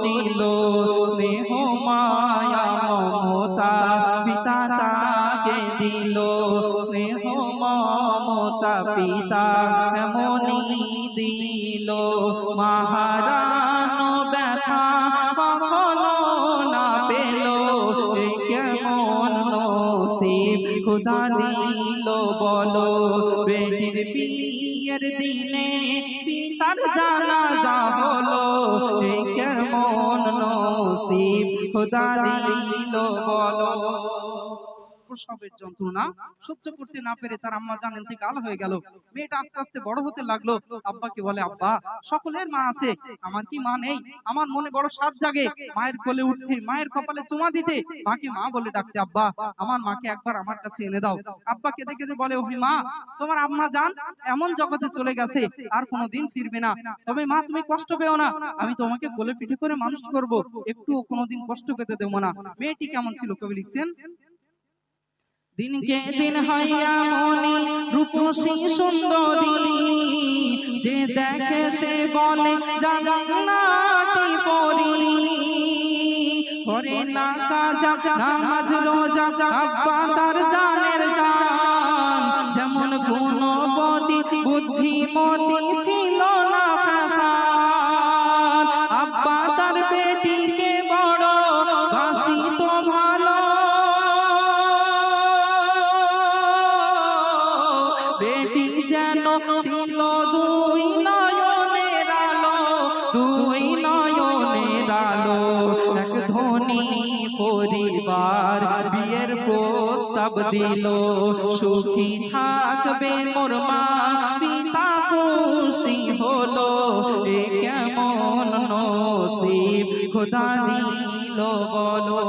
করিল স্নেহ মায়া মমতা পিতা তাকে দিল স্নেহ মমতা পিতা এমনি দিল মাহারানো ব্যথা কখনো না পেল কেমন নসিব খোদা দিল বলো বেটির বিয়ের দিনে পিতার জানাজা হলো কেমন নসিব খোদা দিল বলো। প্রসবের যন্ত্রণা সহ্য করতে না পেরে তার আম্মা জান ইন্তেকাল হয়ে গেল। মেয়েটা আস্তে আস্তে বড় হতে লাগলো। আব্বাকে বলে, আব্বা সকলের মা আছে, আমার কি মা নেই? আমার মনে বড় সাধ জাগে মায়ের কোলে উঠতে, মায়ের কপালে চুমা দিতে, মাকে মা বলে ডাকতে। আব্বা আমার মাকে একবার আমার কাছে এনে দাও। আব্বা কেঁদে কেঁদে বলে, ওহে মা, তোমার আম্মা জান এমন জগতে চলে গেছে আর কোনোদিন ফিরবে না। তবে মা তুমি কষ্ট পেও না, আমি তোমাকে কোলে পিঠে করে মানুষ করব, একটু কোনোদিন কষ্ট পেতে দেবো না। মেয়েটি কেমন ছিল কবি লিখছেন, দিনকে দিন হইয়া মনি রূপসী সুন্দরী, যে দেখে সে বলে জান্নাতি পরী। করে না কাজা নামাজ রোজা আব্বা তার জানের জান, যেমন গুণবতী বুদ্ধিমতী ছিল না ফ্যাশন। আব্বা তার বেটিকে বড় বাসিত ভালো, বেটি যেন ছিল দুই নয়নের আলো, দুই নয়নের আলো। এক ধনী পরিবার বিয়ের প্রস্তাব দিল, সুখী থাকবে মোর মা পিতা খুশি হলো কেমন নসিব খোদা দিল বলো।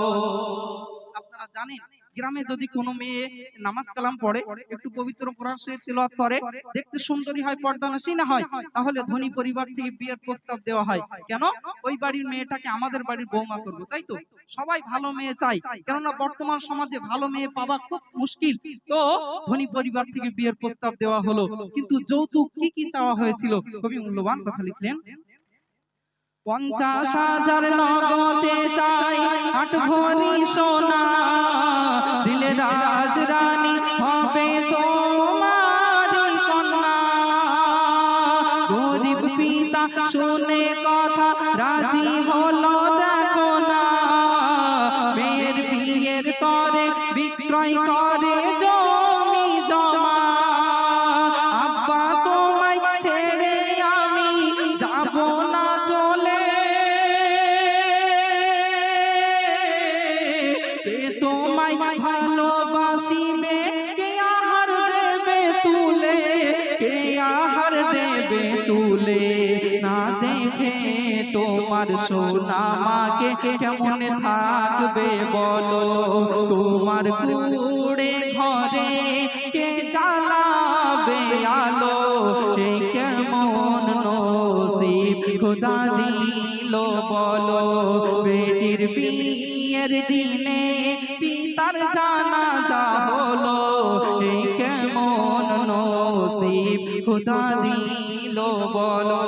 আপনারা জানেন গ্রামে যদি কোনো মেয়ে নামাজ কালাম পড়ে, একটু পবিত্র কোরআন শরীফ তেলাওয়াত করে, দেখতে সুন্দরী হয়, পর্দানশীনা হয়, তাহলে ধনী পরিবার থেকে বিয়ের প্রস্তাব দেওয়া হয়। কেন? ওই বাড়ির মেয়েটাকে আমাদের বাড়ির বৌমা করব, তাই তো? সবাই ভালো মেয়ে চাই, কেননা বর্তমান সমাজে ভালো মেয়ে পাওয়া খুব মুশকিল। তো ধনী পরিবার থেকে বিয়ের প্রস্তাব দেওয়া হলো, কিন্তু যৌতুক কি কি চাওয়া হয়েছিল? কবি মূল্যবান কথা লিখলেন, 50,000 নগদে চাই 8 ভরি সোনা, দিলে রাজ রানী হবে তোমারি কন্যা। গরিব পিতা শুনে কথা রাজি হলো দেখো না, মেয়ের বিয়ের করে বিক্রয় করে জমি জমা। আব্বা তোমায় ছেড়ে আমি যাব না চলে, তোমায় ভালোবাসিবে কে আহার দেবে তুলে, কে আহার দেবে তুলে। না দেখে তোমার সোনা মাকে কেমন থাকবে বলো, তোমার কুড়ে ঘরে কে জ্বালাবে আলো কেমন নসিব খোদা দিল বলো। বেটির বিয়ের দিনে পিতার জানাজা হলো কেমন নসিব খোদা দিল বলো।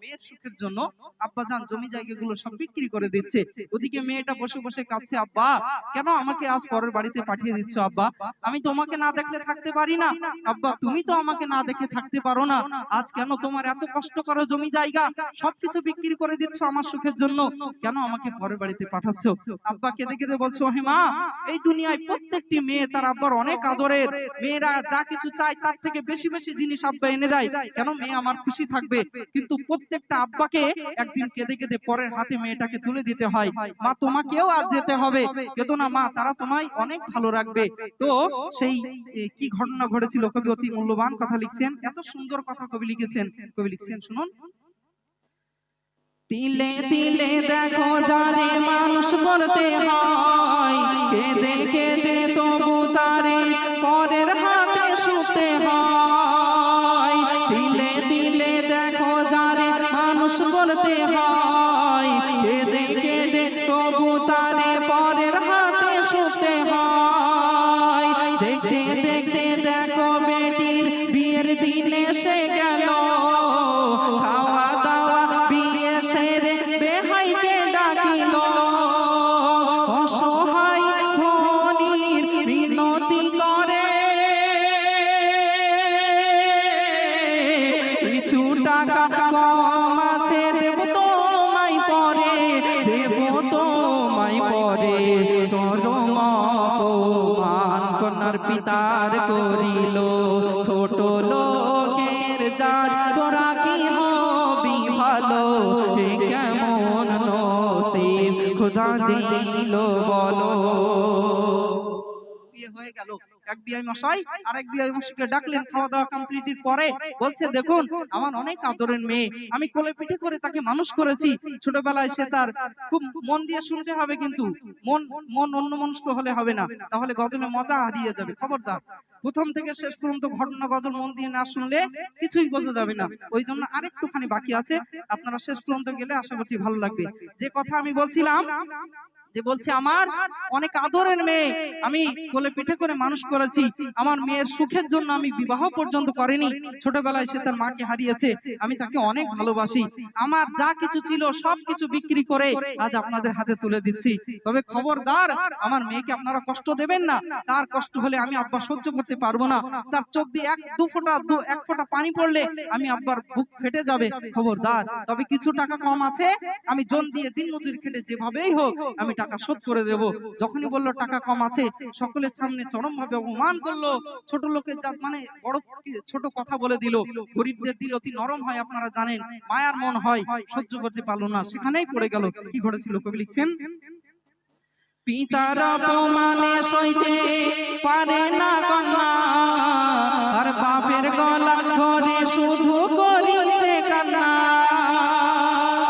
মেয়ের সুখের জন্য আব্বাজান জমি জায়গাগুলো সব বিক্রি করে দিচ্ছে, ওদিকে মেয়েটা বসে বসে কাঁদছে, আব্বা কেন আমাকে আজ পরের বাড়িতে পাঠিয়ে দিচ্ছ? আব্বা আমি তোমাকে না দেখলে থাকতে পারি না, আব্বা তুমি তো আমাকে না দেখে থাকতে পারো না, আজ কেন তোমার এত কষ্ট করো জমি জায়গা সবকিছু বিক্রি করে দিচ্ছ আমার সুখের জন্য, কেন আমাকে পরের বাড়িতে পাঠাচ্ছ? আব্বা কেঁদে কেঁদে বলছো, হে মা, এই দুনিয়ায় প্রত্যেকটি মেয়ে তার আব্বার অনেক আদরের, মেয়েরা যা কিছু চায় তার থেকে বেশি বেশি জিনিস আব্বা এনে দেয়, কেন মেয়ে আমার খুশি থাকবে। কিন্তু প্রত্যেকটা আব্বাকে একদিন কেঁদে কেঁদে পরের হাতে মেয়েটাকে তুলে দিতে হয়, মা তোমাকেও আজ যেতে হবে, কেঁদো না মা, তারা তোমায় অনেক ভালো রাখবে। তো সেই কি ঘটনা ঘটেছিল কবি অতি মূল্যবান কথা লিখছেন, এত সুন্দর কথা কবি লিখেছেন। কবি লিখছেন শুনুন, তিলে তিলে দেখো যারে মানুষ করতে হয়, কেঁদে কেঁদে তবু তারে পরের হাতে শুতে হয়। তিলে তিলে দেখো যারে মানুষ করতে হয়, কেঁদে কেঁদে তবু তারে পরের হাতে শুতে হয়। দেখতে দেখতে দেখো বেটির বিয়ের দিন এসে গেল, খাওয়া দাওয়া বিয়ে সেরে পিতার করিল ছোট লোকের জাত তোরা কি হবি ভালো এ কেমন নসিব খোদা দিল বলো। বিয়ে হয়ে গেল, এক বিআই মশাই আর এক বিআই মশাইকে ডাকলেন। খাওয়া দাওয়া কমপ্লিটের পরে বলছে, দেখুন আমার অনেক আদরের মেয়ে, আমি কোলে পিঠে করে তাকে মানুষ করেছি। ছোটবেলায় সে তার খুব মন দিয়ে শুনতে হবে, কিন্তু মন অন্য মনস্ক হলে হবে না, তাহলে গজলে মজা হারিয়ে যাবে। খবরদার, প্রথম থেকে শেষ পর্যন্ত ঘটনা গজল মন দিয়ে না শুনলে কিছুই বোঝা যাবে না। ওই জন্য আরেকটুখানি বাকি আছে, আপনারা শেষ পর্যন্ত গেলে আশা করছি ভালো লাগবে। যে কথা আমি বলছিলাম, যে বলছে আমার অনেক আদরের মেয়ে, আমি কোলে পিঠে করে মানুষ করেছি, আমার মেয়ের সুখের জন্য আমি বিবাহ পর্যন্ত করিনি। ছোটবেলায় সে তার মাকে হারিয়েছে, আমি তাকে অনেক ভালোবাসি। আমার যা কিছু ছিল সবকিছু বিক্রি করে আজ আপনাদের হাতে তুলে দিচ্ছি। তবে খবরদার, আমার মেয়েকে আপনারা কষ্ট দেবেন না। তার কষ্ট হলে আমি আব্বা সহ্য করতে পারবো না। তার চোখ দিয়ে এক ফোঁটা পানি পড়লে আমি আব্বার বুক ফেটে যাবে। খবরদার, তবে কিছু টাকা কম আছে, আমি জন দিয়ে দিন মজুরি খেটে যেভাবেই হোক আমি টাকা শোধ করে দেব। যখনই বললো টাকা কম আছে, সকলের সামনে চরম ভাবে অপমান করলো। ছোট লোকের জাত মানে বড় ছোট কথা বলে দিল। গরিবদের দিল অতি নরম হয়, আপনারা জানেন, মায়ার মন হয়। সহ্য করতে পারলো না, সেখানেই পড়ে গেল। কি ঘটেছিল কবি লিখছেন, পিতার অপমানে সইতে পারে না কন্যা, আর বাপের গলা ধরে শুধু করিছে কান্না।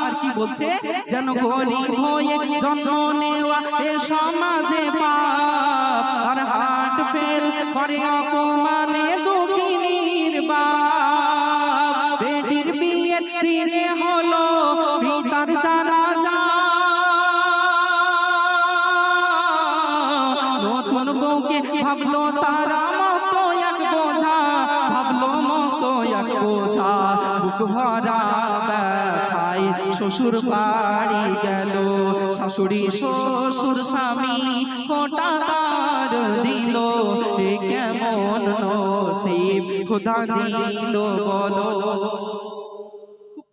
আর কি বলছে, যেন গরিব হয়ে জন্ম নেওয়া এ সমাজে পাপ, আর হার্ট ফেল করে অপমানে দুঃখিনীর বাপ। বেটির বিয়ের দিনে হলো পিতার জানাজা, নতুন বউকে ভাবলো তারা মস্ত এক বোঝা, ভাবলো মস্ত এক বোঝা। বুক ভরা ব্যথায় শ্বশুর বাড়ি গেল, শাশুড়ি শ্বশুর স্বামী কোটা তার দিল, এ কেমন নসিব খোদা দিল বলো।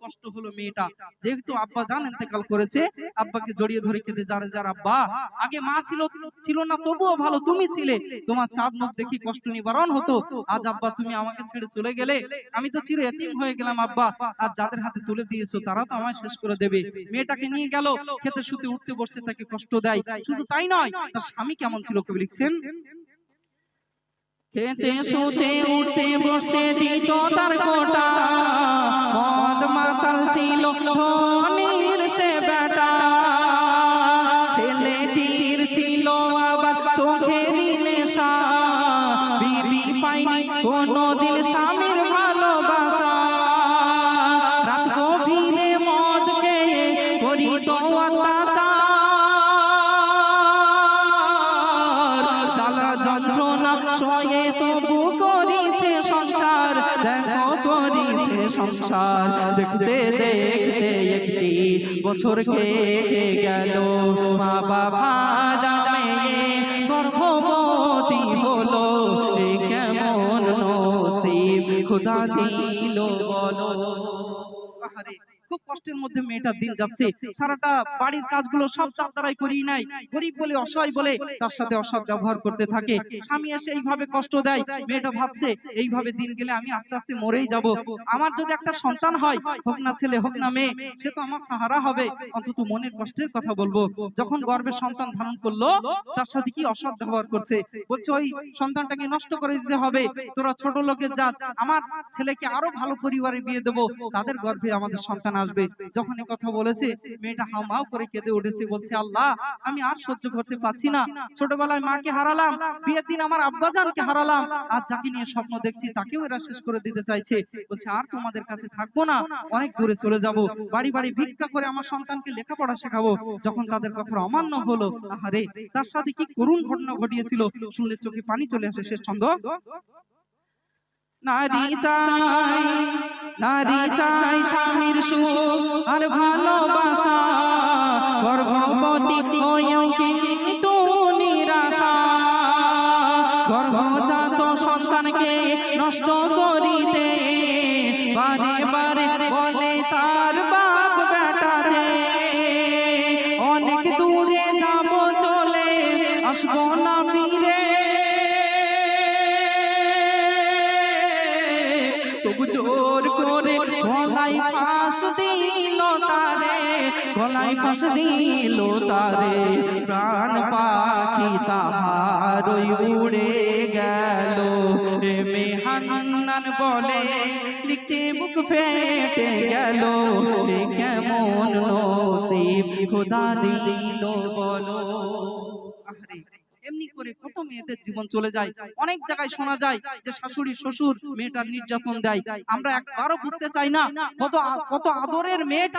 কষ্ট হলো মেয়েটা, যেহেতু আব্বা জান ইন্তেকাল করেছে, আব্বাকে জড়িয়ে ধরে কেঁদে যার আব্বা, আগে মা ছিল না তবুও ভালো তুমি ছিলে, তোমার চাঁদ মুখ দেখি কষ্ট নিবারণ হতো। আজ আব্বা তুমি আমাকে ছেড়ে চলে গেলে, আমি তো চির এতিম হয়ে গেলাম আব্বা, আর যাদের হাতে তুলে দিয়েছো তারা তো আমায় শেষ করে দেবে। মেয়েটাকে নিয়ে গেল, খেতে শুতে উঠতে বসতে তাকে কষ্ট দেয়। শুধু তাই নয়, তার স্বামী কেমন ছিল কবি লিখছেন, খেতে শুতে উঠতে বসতে দিত তার কোটা, মদ মাতাল ছিল ধনির সে বেটা। ছেলেটির ছিল আবার চোখেরই নেশা, বিবি পাইনি কোনদিন স্বামীর ভালোবাসা। রাত গভীরে মদ খেয়ে করিত অত্যাচার, জ্বালা যন্ত্রণা সয়ে তবু করিছে সংসার, দেখো করিছে সংসার। দেখতে দেখতে একটি বছর কেটে গেল, মা বাবার মেয়ে গর্ভবতী হলো, এ কেমন নসিব খোদা দিল বলো। আহারে, খুব কষ্টের মধ্যে মেয়েটার দিন যাচ্ছে। সারাটা বাড়ির কাজগুলো সব তার দ্বারাই করিয়ে নাই। গরিব বলে, অসহায় বলে তার সাথে অসৎ ব্যবহার করতে থাকে। স্বামী এসে এইভাবে কষ্ট দেয়, মেয়েটা ভাবছে এইভাবে দিন গেলে আমি আস্তে আস্তে মরেই যাব। আমার যদি একটা সন্তান হয়, হোক না ছেলে হোক না মেয়ে, সে তো আমার সাহারা হবে, অন্তত মনের কষ্টের কথা বলবো। যখন গর্ভে সন্তান ধারণ করলো, তার সাথে কি অসৎ ব্যবহার করছে। বলছে ওই সন্তানটাকে নষ্ট করে দিতে হবে, তোরা ছোট লোকের জাত, আমার ছেলেকে আরো ভালো পরিবারে বিয়ে দেবো, তাদের গর্ভে আমাদের সন্তান আসবে। যখন এই কথা বলেছে, মেয়েটা হাউমাউ করে কেঁদে উঠেছে, বলছে আল্লাহ আমি আর সহ্য করতে পারছি না। ছোটবেলায় মাকে হারালাম, বিয়ের দিন আমার আব্বাজানকে হারালাম, আর যাকে নিয়ে স্বপ্ন দেখছি তাকেও এরা শেষ করে দিতে চাইছে। বলছে আর তোমাদের কাছে থাকবো না, অনেক দূরে চলে যাব, বাড়ি বাড়ি ভিক্ষা করে আমার সন্তানকে লেখাপড়া শেখাবো। যখন তাদের কথার অমান্য হলো, আহারে তার সাথে কি করুণ ঘটনা ঘটিয়েছিল, শুনলে চোখে পানি চলে আসে। শেষ ছন্দ, নারী চাই স্বামীর সুখ আর ভালোবাসা, গর্ভবতী হয়েও কিন্তু নিরাশা। গর্ভজাত সন্তানকে নষ্ট করিতে বারে বারে বলে তার বাপ বেটাতে, অনেক দূরে যাব চলে আসবো না ফিরে, দিল তারে, গলায় ফাঁস দিল তারে, প্রাণ পাখি তাহার ওই উড়ে গেল। এমে হান্নান বলে লিখতে বুক ফেটে গেল, এ কেমন নসিব খোদা দিল বলো। আহারে, এমনি করে কত মেয়েদের জীবন চলে যায়। অনেক জায়গায় শোনা যায় যে শাশুড়ি শ্বশুর মেয়েটার নির্যাতন দেয়। আমরা একবারও বুঝতে চাই না কত কত আদরের মেয়েটা